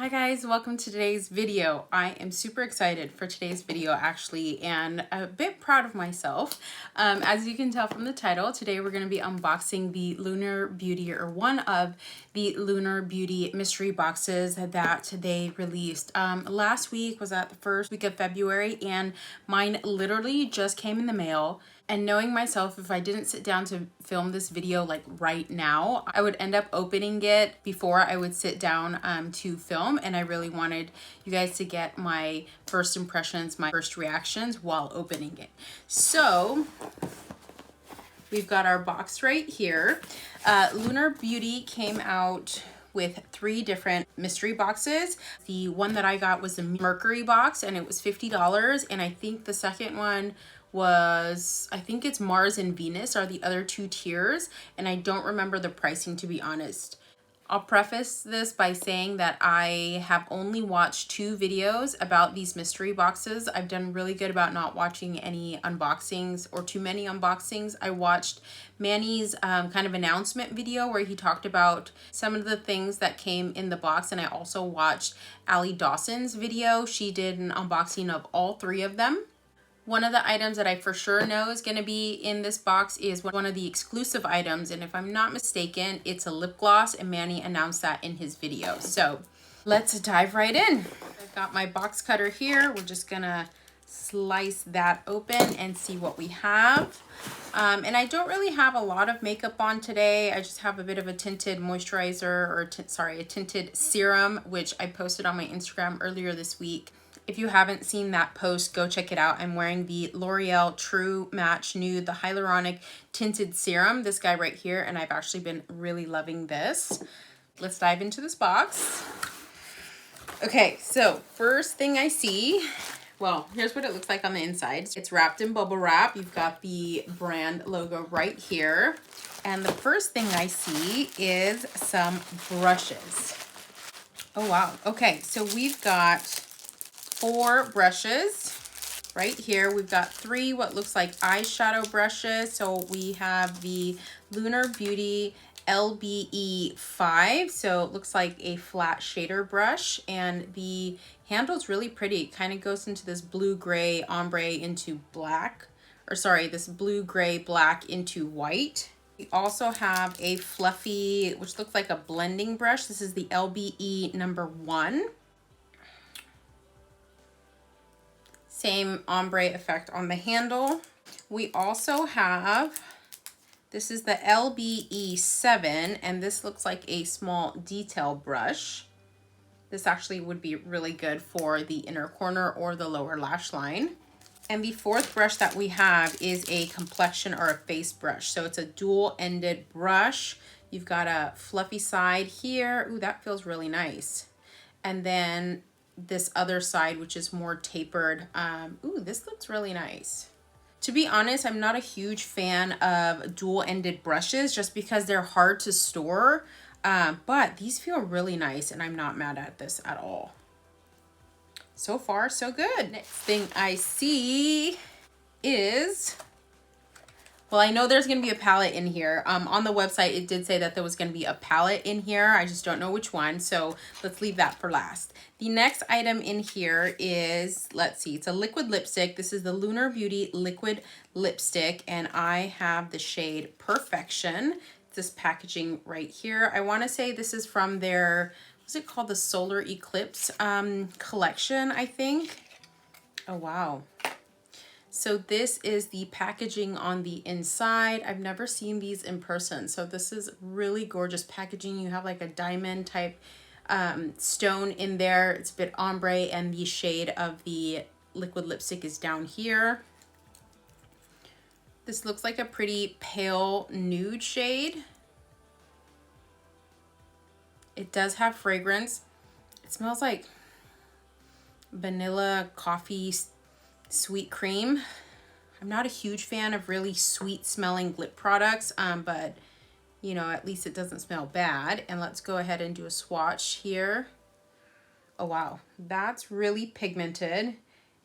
Hi guys, welcome to today's video. I am super excited for today's video actually, and a bit proud of myself. As you can tell from the title, today we're going to be unboxing the Lunar Beauty, or one of the Lunar Beauty mystery boxes that they released. Last week was at the first week of February, and mine literally just came in the mail. And knowing myself, if I didn't sit down to film this video like right now, I would end up opening it before I would sit down to film. And I really wanted you guys to get my first impressions, my first reactions while opening it. So we've got our box right here. Lunar Beauty came out with 3 different mystery boxes. The one that I got was the Mercury box, and it was $50. And I think the second one was, I think it's Mars and Venus are the other 2 tiers, and I don't remember the pricing, to be honest. I'll preface this by saying that I have only watched 2 videos about these mystery boxes. I've done really good about not watching any unboxings or too many unboxings. I watched Manny's kind of announcement video where he talked about some of the things that came in the box, and I also watched Allie Dawson's video. She did an unboxing of all 3 of them. One of the items that I for sure know is going to be in this box is one of the exclusive items, and if I'm not mistaken, it's a lip gloss, and Manny announced that in his video. So let's dive right in. I've got my box cutter here. We're just gonna slice that open and see what we have. And I don't really have a lot of makeup on today. I just have a bit of a tinted moisturizer, or a tinted serum, which I posted on my Instagram earlier this week. If you haven't seen that post, go check it out. I'm wearing the L'Oreal True Match Nude, the Hyaluronic Tinted Serum, this guy right here, and I've actually been really loving this. Let's dive into this box. Okay, so first thing I see, well, here's what it looks like on the inside. It's wrapped in bubble wrap. You've got the brand logo right here. And the first thing I see is some brushes. Oh, wow. Okay, so we've got 4 brushes right here. We've got 3 what looks like eyeshadow brushes. So we have the Lunar Beauty LBE 5. So it looks like a flat shader brush, and the handle's really pretty. It kind of goes into this blue-gray ombre into black, or sorry, this blue-gray black into white. We also have a fluffy, which looks like a blending brush. This is the LBE number 1. Same ombre effect on the handle. We also have, this is the LBE 7, and this looks like a small detail brush. This actually would be really good for the inner corner or the lower lash line. And the 4th brush that we have is a complexion or a face brush. So it's a dual-ended brush. You've got a fluffy side here. Ooh, that feels really nice. And then this other side, which is more tapered. Ooh, this looks really nice. To be honest, I'm not a huge fan of dual-ended brushes just because they're hard to store, but these feel really nice, and I'm not mad at this at all. So far, so good. Next thing I see is, well, I know there's going to be a palette in here. On the website, it did say that there was going to be a palette in here. I just don't know which one, so let's leave that for last. The next item in here is, let's see, it's a liquid lipstick. This is the Lunar Beauty liquid lipstick, and I have the shade Perfection. This packaging right here. I want to say this is from their, what's it called? The Solar Eclipse collection, I think. Oh, wow. So this is the packaging on the inside. I've never seen these in person. So this is really gorgeous packaging. You have like a diamond type stone in there. It's a bit ombre, and the shade of the liquid lipstick is down here. This looks like a pretty pale nude shade. It does have fragrance. It smells like vanilla coffee sweet cream. I'm not a huge fan of really sweet smelling lip products, but you know, at least it doesn't smell bad. And let's go ahead and do a swatch here. Oh wow, that's really pigmented.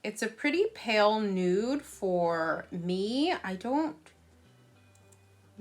It's a pretty pale nude for me. I don't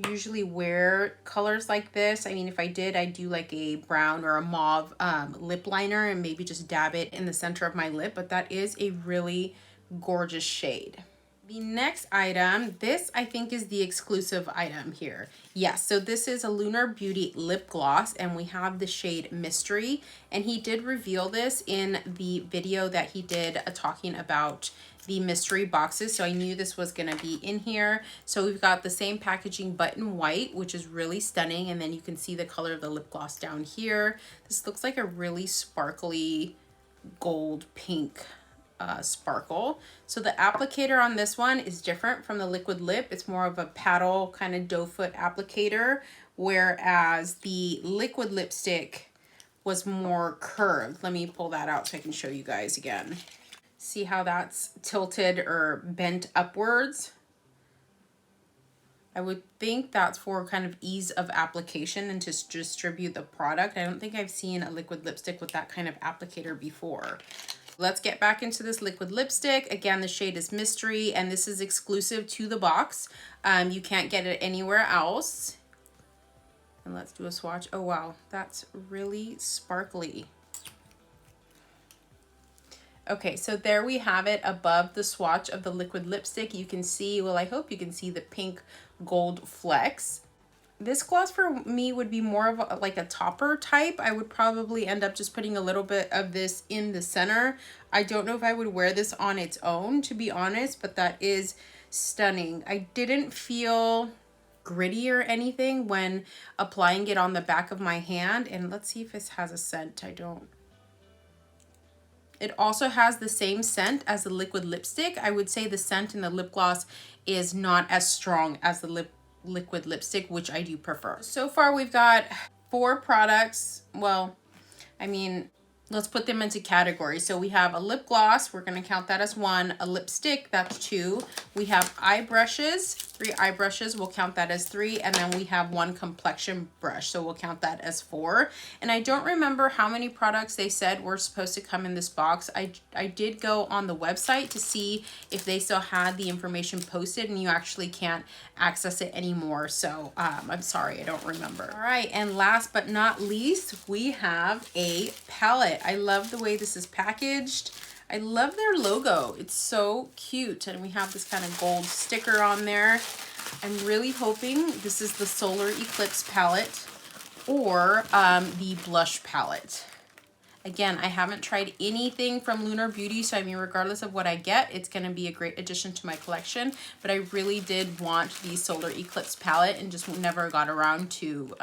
usually wear colors like this. I mean, if I did, I'd do like a brown or a mauve lip liner and maybe just dab it in the center of my lip, but that is a really gorgeous shade. The next item, this I think is the exclusive item here. Yes, so this is a Lunar Beauty lip gloss and we have the shade Mystery, and he did reveal this in the video that he did talking about the mystery boxes, so I knew this was gonna be in here. So we've got the same packaging but in white, which is really stunning, and then you can see the color of the lip gloss down here. This looks like a really sparkly gold pink sparkle. So the applicator on this one is different from the liquid lip. It's more of a paddle kind of doe foot applicator, whereas the liquid lipstick was more curved. Let me pull that out so I can show you guys again. See how that's tilted or bent upwards? I would think that's for kind of ease of application and to distribute the product. I don't think I've seen a liquid lipstick with that kind of applicator before. Let's get back into this liquid lipstick. Again, the shade is Mystery, and this is exclusive to the box. You can't get it anywhere else. And let's do a swatch. Oh wow, that's really sparkly. Okay, so there we have it above the swatch of the liquid lipstick. You can see, well, I hope you can see the pink gold flecks. This gloss for me would be more of like a topper type. I would probably end up just putting a little bit of this in the center. I don't know if I would wear this on its own, to be honest, but that is stunning. I didn't feel gritty or anything when applying it on the back of my hand. And let's see if this has a scent. I don't. It also has the same scent as the liquid lipstick. I would say the scent in the lip gloss is not as strong as the liquid lipstick, which I do prefer. So far we've got 4 products. Well, I mean, let's put them into categories. So we have a lip gloss, we're gonna count that as 1. A lipstick, that's 2. We have eye brushes, 3 eye brushes, we'll count that as 3. And then we have 1 complexion brush, so we'll count that as 4. And I don't remember how many products they said were supposed to come in this box. I did go on the website to see if they still had the information posted, and you actually can't access it anymore. So I'm sorry, I don't remember. All right, and last but not least, we have a palette. I love the way this is packaged. I love their logo. It's so cute. And we have this kind of gold sticker on there. I'm really hoping this is the Solar Eclipse palette or the blush palette. Again, I haven't tried anything from Lunar Beauty, so I mean, regardless of what I get, it's gonna be a great addition to my collection, but I really did want the Solar Eclipse palette and just never got around to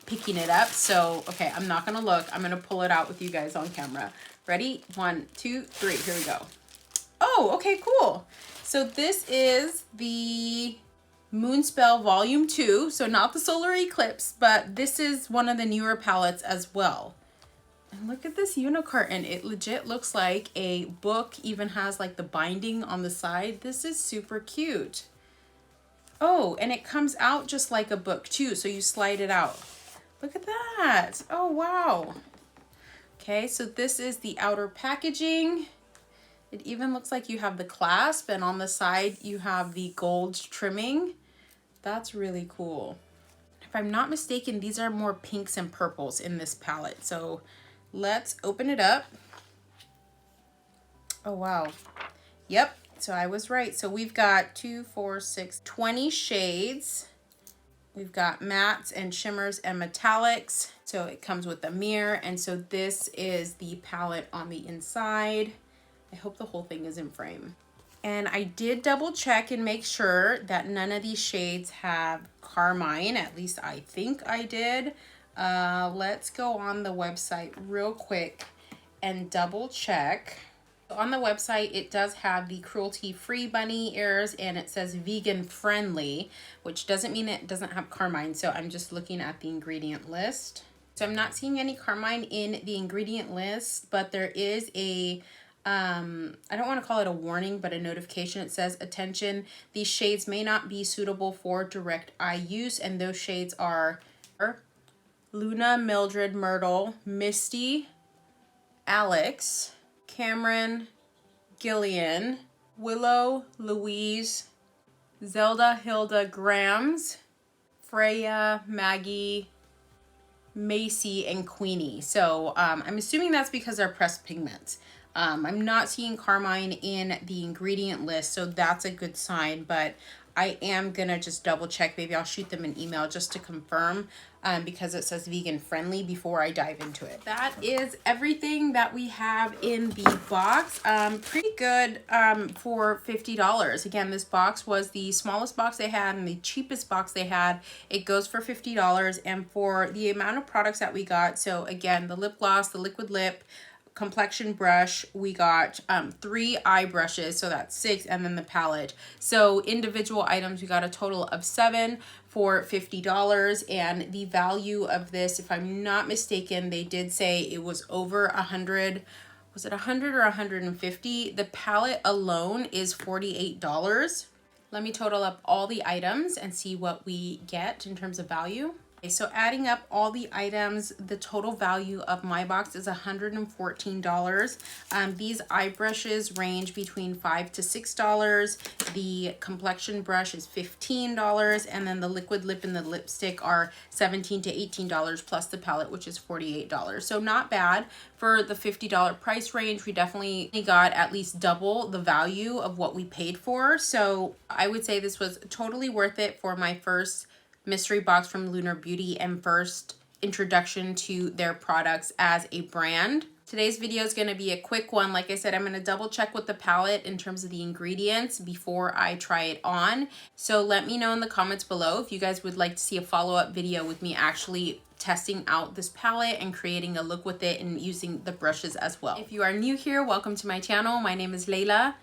picking it up. So, okay, I'm not gonna look. I'm gonna pull it out with you guys on camera. Ready? 1, 2, 3, here we go. Oh, okay, cool. So this is the Moonspell Volume 2, so not the Solar Eclipse, but this is one of the newer palettes as well. And look at this unicorn. It legit looks like a book, even has like the binding on the side. This is super cute. Oh, and it comes out just like a book too, so you slide it out. Look at that. Oh, wow. Okay, so this is the outer packaging. It even looks like you have the clasp, and on the side you have the gold trimming. That's really cool. If I'm not mistaken, these are more pinks and purples in this palette. So let's open it up. Oh, wow. Yep, so I was right. So we've got 2, 4, 6, 20 shades. We've got mattes and shimmers and metallics. So it comes with a mirror. And so this is the palette on the inside. I hope the whole thing is in frame. And I did double check and make sure that none of these shades have carmine. At least I think I did. Let's go on the website real quick and double check. On the website, it does have the cruelty-free bunny ears, and it says vegan friendly, which doesn't mean it doesn't have carmine. So I'm just looking at the ingredient list. So I'm not seeing any carmine in the ingredient list, but there is a, I don't want to call it a warning, but a notification. It says, attention, these shades may not be suitable for direct eye use. And those shades are Luna, Mildred, Myrtle, Misty, Alex, Cameron, Gillian, Willow, Louise, Zelda, Hilda, Grams, Freya, Maggie, Macy, and Queenie. So I'm assuming that's because they're pressed pigments. I'm not seeing carmine in the ingredient list, so that's a good sign, but I am gonna just double check. Maybe I'll shoot them an email just to confirm, because it says vegan friendly before I dive into it. That is everything that we have in the box. Pretty good for $50. Again, this box was the smallest box they had and the cheapest box they had. It goes for $50, and for the amount of products that we got, so again, the lip gloss, the liquid lip, complexion brush, we got 3 eye brushes, so that's 6, and then the palette. So individual items, we got a total of 7 for $50, and the value of this, if I'm not mistaken, they did say it was over 100. Was it 100 or 150? The palette alone is $48. Let me total up all the items and see what we get in terms of value. Okay, so adding up all the items, the total value of my box is $114. These eye brushes range between $5 to $6. The complexion brush is $15, and then the liquid lip and the lipstick are $17 to $18 plus the palette, which is $48. So not bad for the $50 price range. We definitely got at least double the value of what we paid for. So I would say this was totally worth it for my first mystery box from Lunar Beauty and first introduction to their products as a brand. Today's video is going to be a quick one. Like I said, I'm going to double check with the palette in terms of the ingredients before I try it on. So let me know in the comments below if you guys would like to see a follow-up video with me actually testing out this palette and creating a look with it and using the brushes as well. If you are new here, welcome to my channel. My name is Layla.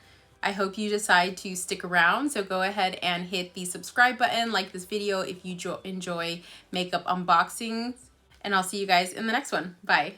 I hope you decide to stick around, so go ahead and hit the subscribe button, like this video if you enjoy makeup unboxings, and I'll see you guys in the next one. Bye.